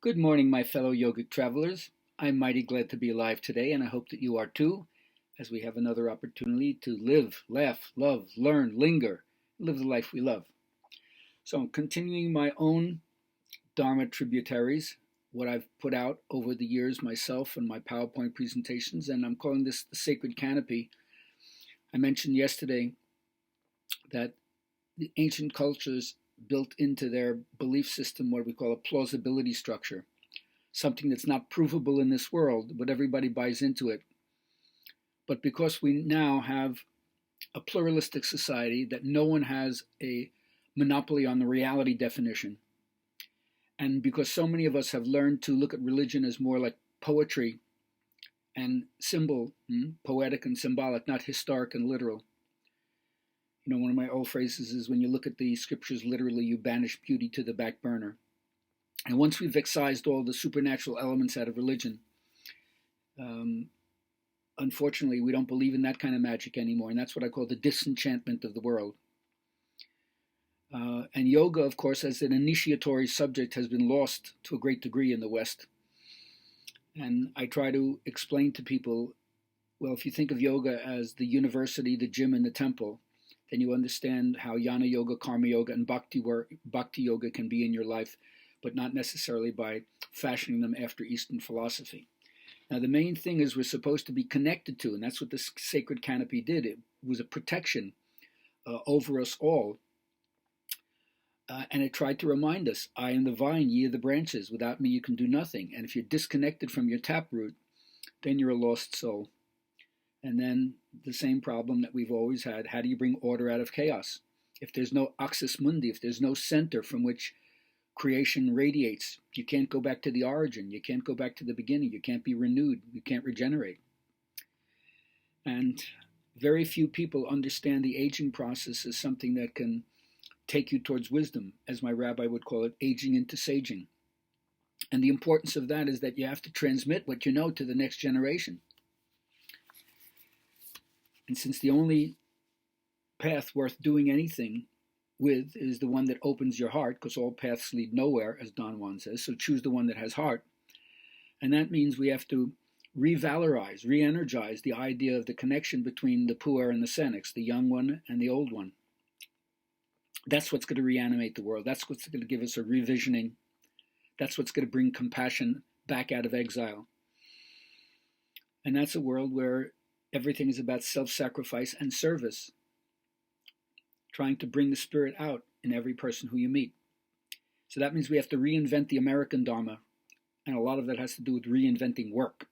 Good morning, my fellow yogic travelers. I'm mighty glad to be alive today, and I hope that you are too, as we have another opportunity to live, laugh, love, learn, linger, live the life we love. So I'm continuing my own Dharma tributaries, what I've put out over the years myself and my PowerPoint presentations, and I'm calling this the Sacred Canopy. I mentioned yesterday that the ancient cultures built into their belief system what we call a plausibility structure, something that's not provable in this world, but everybody buys into it. But because we now have a pluralistic society that no one has a monopoly on the reality definition, and because so many of us have learned to look at religion as more like poetry and poetic and symbolic, not historic and literal. You know, one of my old phrases is when you look at the scriptures literally, you banish beauty to the back burner. And once we've excised all the supernatural elements out of religion, unfortunately, we don't believe in that kind of magic anymore. And that's what I call the disenchantment of the world. And yoga, of course, as an initiatory subject, has been lost to a great degree in the West. And I try to explain to people, well, if you think of yoga as the university, the gym, and the temple, then you understand how jnana yoga, karma yoga, and bhakti yoga can be in your life, but not necessarily by fashioning them after Eastern philosophy. Now, the main thing is we're supposed to be connected to, and that's what this sacred canopy did. It was a protection over us all. And it tried to remind us, I am the vine, ye are the branches. Without me, you can do nothing. And if you're disconnected from your taproot, then you're a lost soul. And then the same problem that we've always had, how do you bring order out of chaos? If there's no axis mundi, if there's no center from which creation radiates, you can't go back to the origin, you can't go back to the beginning, you can't be renewed, you can't regenerate. And very few people understand the aging process as something that can take you towards wisdom, as my rabbi would call it, aging into saging. And the importance of that is that you have to transmit what you know to the next generation. And since the only path worth doing anything with is the one that opens your heart, because all paths lead nowhere, as Don Juan says, so choose the one that has heart. And that means we have to revalorize, re-energize the idea of the connection between the puer and the senex, the young one and the old one. That's what's going to reanimate the world. That's what's going to give us a revisioning. That's what's going to bring compassion back out of exile. And that's a world where everything is about self-sacrifice and service, trying to bring the spirit out in every person who you meet. So that means we have to reinvent the American Dharma, and a lot of that has to do with reinventing work.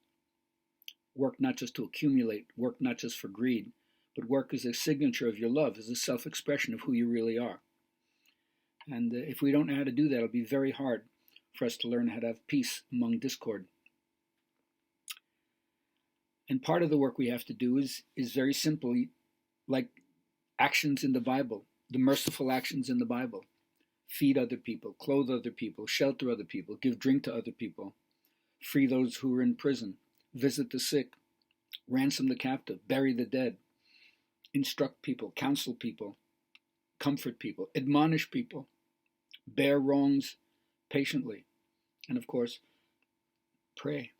Work not just to accumulate, work not just for greed, but work as a signature of your love, as a self-expression of who you really are. And if we don't know how to do that, it'll be very hard for us to learn how to have peace among discord. And part of the work we have to do is very simply like actions in the Bible, the merciful actions in the Bible. Feed other people, clothe other people, shelter other people, give drink to other people, free those who are in prison, visit the sick, ransom the captive, bury the dead, instruct people, counsel people, comfort people, admonish people, bear wrongs patiently, and of course, pray.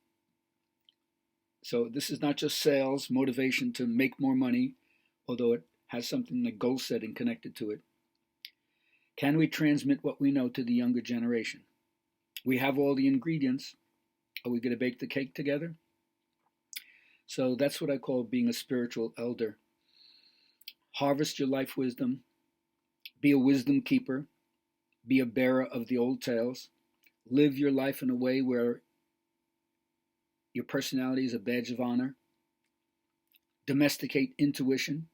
So this is not just sales, motivation to make more money, although it has something like goal setting connected to it. Can we transmit what we know to the younger generation? We have all the ingredients. Are we going to bake the cake together? So that's what I call being a spiritual elder. Harvest your life wisdom. Be a wisdom keeper. Be a bearer of the old tales. Live your life in a way where your personality is a badge of honor. Domesticate intuition.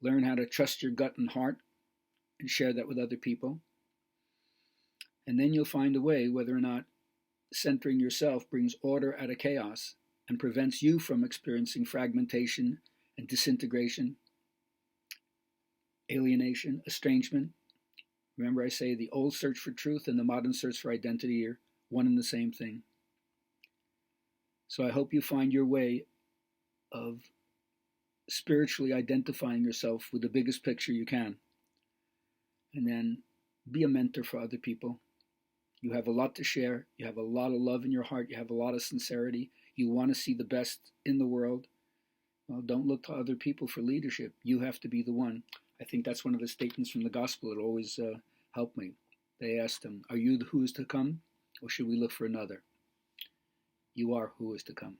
Learn how to trust your gut and heart and share that with other people. And then you'll find a way whether or not centering yourself brings order out of chaos and prevents you from experiencing fragmentation and disintegration, alienation, estrangement. Remember I say the old search for truth and the modern search for identity are one and the same thing. So I hope you find your way of spiritually identifying yourself with the biggest picture you can. And then be a mentor for other people. You have a lot to share. You have a lot of love in your heart. You have a lot of sincerity. You want to see the best in the world. Well, don't look to other people for leadership. You have to be the one. I think that's one of the statements from the gospel that always helped me. They asked him, "Are you who is to come, or should we look for another?" You are who is to come.